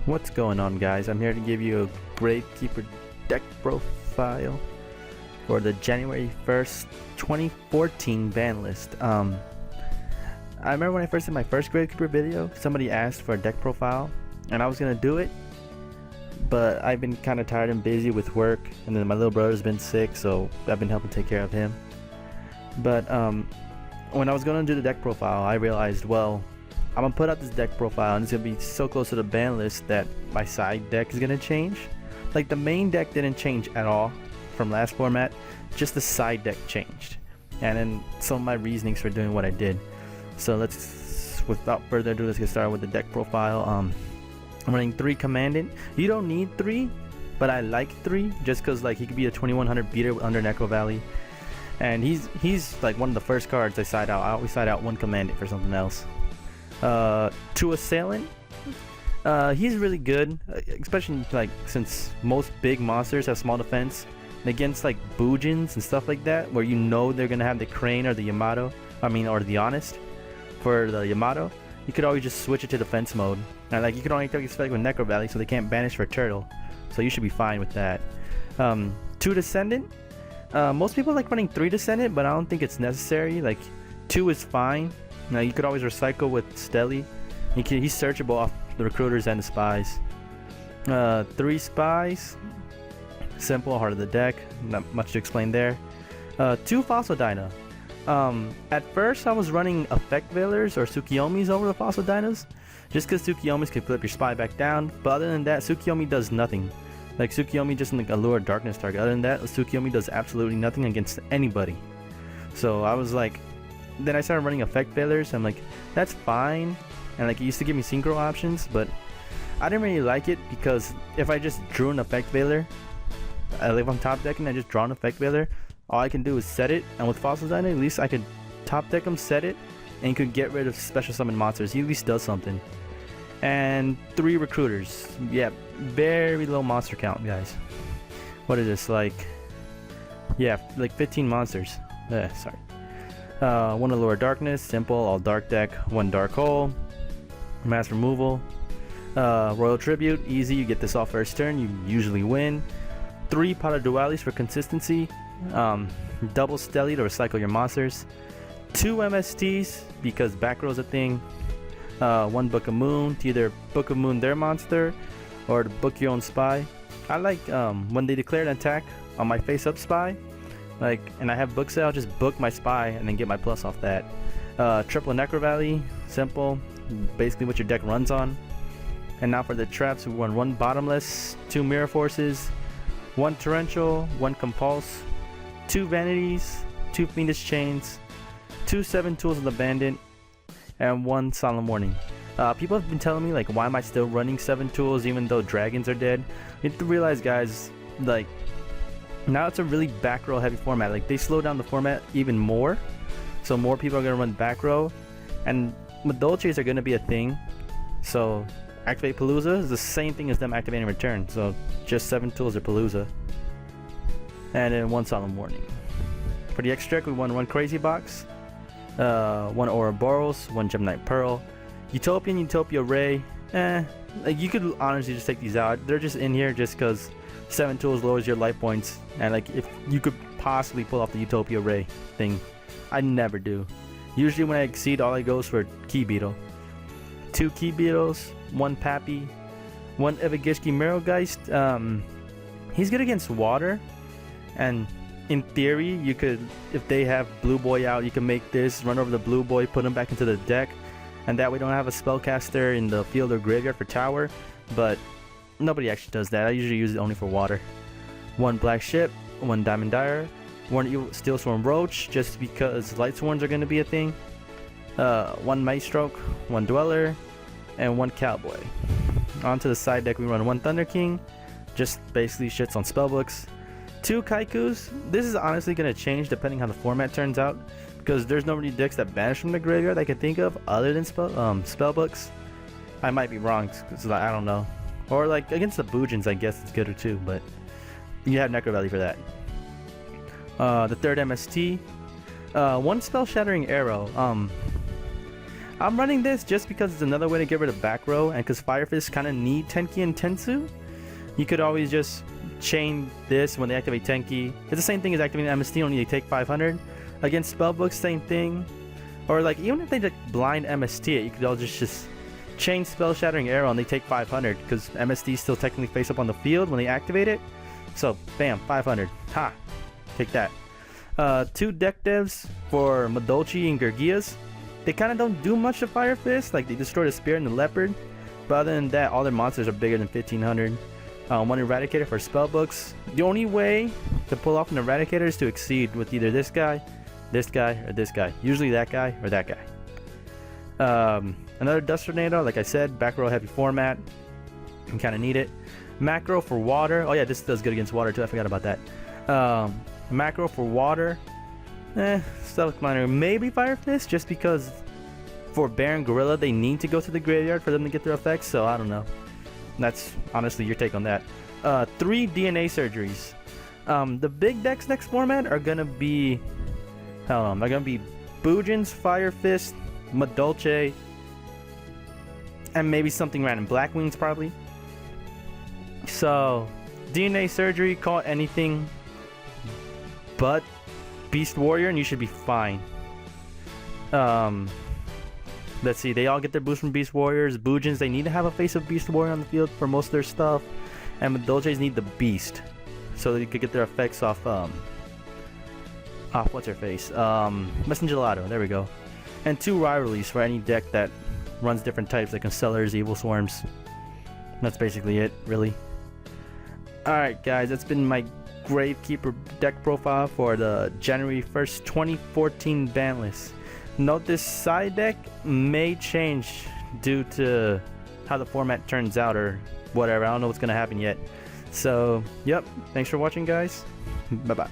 What's going on, guys? I'm here to give you a Gravekeeper deck profile for the January 1st 2014 ban list. I remember when I first did my first Gravekeeper video, somebody asked for a deck profile and I was gonna do it, but I've been kind of tired and busy with work, and then my little brother's been sick, so I've been helping take care of him. But when I was gonna do the deck profile, I realized, well, I'm gonna put out this deck profile and it's gonna be so close to the ban list that my side deck is gonna change. Like, the main deck didn't change at all from last format, just the side deck changed, and then some of my reasonings for doing what I did. So let's, without further ado, let's get started with the deck profile. I'm running 3 Commandant. You don't need 3, but I like 3 just because, like, he could be a 2100 beater under Necro Valley, and he's like one of the first cards I side out. I always side out 1 Commandant for something else. 2 Assailant. He's really good, especially like since most big monsters have small defense, and against like Boojins and stuff like that, where you know they're gonna have the Crane or the Yamato, or the Honest. For the Yamato, you could always just switch it to defense mode, and like you can only take effect with Necro Valley, so they can't banish for Turtle, so you should be fine with that. 2 Descendant. Most people like running 3 Descendant, but I don't think it's necessary. Like, 2 is fine. Now you could always recycle with Stelly. He's searchable off the recruiters and the spies. 3 spies. Simple, heart of the deck. Not much to explain there. 2 Fossil Dino. At first I was running Effect Veilers or Tsukiyomis over the Fossil Dinos, just because Tsukiyomis could flip your spy back down, but other than that, Tsukiyomi does nothing. Like, Tsukiyomi just like allure darkness target. Other than that, Tsukiyomi does absolutely nothing against anybody. So I was like, then I started running Effect Veilers. I'm like, that's fine, and like, it used to give me synchro options, but I didn't really like it because if I just drew an Effect Veiler, like if I'm top decking, I just draw an Effect Veiler, all I can do is set it, and with Fossil Dino, at least I could top deck him, set it, and you could get rid of special summon monsters. He at least does something. And 3 Recruiters. Yeah, very low monster count, guys. What is this, like, yeah, like 15 monsters. Sorry. 1 Allure Darkness, simple, all dark deck. 1 Dark Hole, mass removal. Royal Tribute, easy, you get this off first turn, you usually win. 3 Pot Dualis for consistency. Double Stelly to recycle your monsters. 2 MSTs because back row's a thing. 1 Book of Moon to either Book of Moon their monster or to book your own spy. I like when they declare an attack on my face up spy, like, and I have book sale, I'll just book my spy and then get my plus off that. Triple Necro Valley, simple, basically what your deck runs on. And now for the traps, we run 1 Bottomless, 2 Mirror Forces, 1 Torrential, 1 Compulse, 2 Vanities, 2 Fiendish Chains, 2 7 Tools of the Bandit, and 1 Solemn Warning. People have been telling me, like, why am I still running 7 tools even though dragons are dead? You have to realize, guys, like, now it's a really back row heavy format. Like, they slow down the format even more, so more people are gonna run back row, and Dolces are gonna be a thing. So activate Palooza is the same thing as them activating Return, so just 7 tools or Palooza, and then 1 Solemn Warning. For the extra deck, we won 1 Crazy Box, 1 Ouroboros, 1 Gemini Pearl, Utopian, Utopia Ray. Like, you could honestly just take these out. They're just in here just because 7 tools lowers your life points, and like, if you could possibly pull off the Utopia Ray thing, I never do. Usually when I exceed, all I go is for Key Beetle. 2 Key Beetles, 1 Pappy, 1 Evagishki Mirrorgeist. He's good against water, and in theory, you could, if they have Blue Boy out, you can make this, run over the Blue Boy, put him back into the deck, and that way don't have a spellcaster in the field or graveyard for tower, but nobody actually does that. I usually use it only for water. 1 Black Ship, 1 Diamond Dire, 1 Evil Steel Swarm Roach, just because Light Swarms are going to be a thing. 1 Maestroke, 1 Dweller, and 1 Cowboy. Onto the side deck, we run 1 Thunder King, just basically shits on spellbooks. 2 Kaikus. This is honestly going to change depending how the format turns out, because there's no many decks that banish from the graveyard I can think of other than spellbooks. I might be wrong, because I don't know. Or like against the Boojins, I guess it's gooder too, but you have Necro Valley for that. The 3rd MST, 1 Spell Shattering Arrow. I'm running this just because it's another way to get rid of back row, and because Fire Fist kind of need Tenki and Tensu. You could always just chain this when they activate Tenki. It's the same thing as activating MST, only they take 500. Against Spellbooks, same thing. Or like, even if they just blind MST it, you could all just chain Spell Shattering Arrow and they take 500, because MST is still technically face up on the field when they activate it. So, bam, 500. Ha! Take that. 2 deck devs for Madolchi and Gergias. They kind of don't do much to Fire Fist, like they destroy the Spirit and the Leopard. But other than that, all their monsters are bigger than 1500. 1 Eradicator for Spellbooks. The only way to pull off an Eradicator is to exceed with either this guy, or this guy. Usually that guy or that guy. Another Dust Tornado, like I said, back row heavy format. You kind of need it. Macro for water. Oh yeah, this does good against water too. I forgot about that. Macro for water. Stealth Miner. Maybe Fire Fist, just because for Baron Gorilla they need to go to the graveyard for them to get their effects. So I don't know. That's honestly your take on that. 3 DNA surgeries. The big decks next format are gonna be, Bujin's, Fire Fist, Madolche, and maybe something random. Black Wings probably. So DNA surgery, call it anything but Beast Warrior, and you should be fine. Let's see, they all get their boost from Beast Warriors. Bujins, they need to have a face of Beast Warrior on the field for most of their stuff. And Madolches need the Beast, so that you could get their effects off, what's her face? Messengelado, there we go. And 2 rivalries for any deck that runs different types, like Constellars, Evil Swarms. That's basically it, really. Alright guys, that's been my Gravekeeper deck profile for the January 1st, 2014 ban list. Note this side deck may change due to how the format turns out or whatever. I don't know what's going to happen yet. So, yep. Thanks for watching, guys. Bye-bye.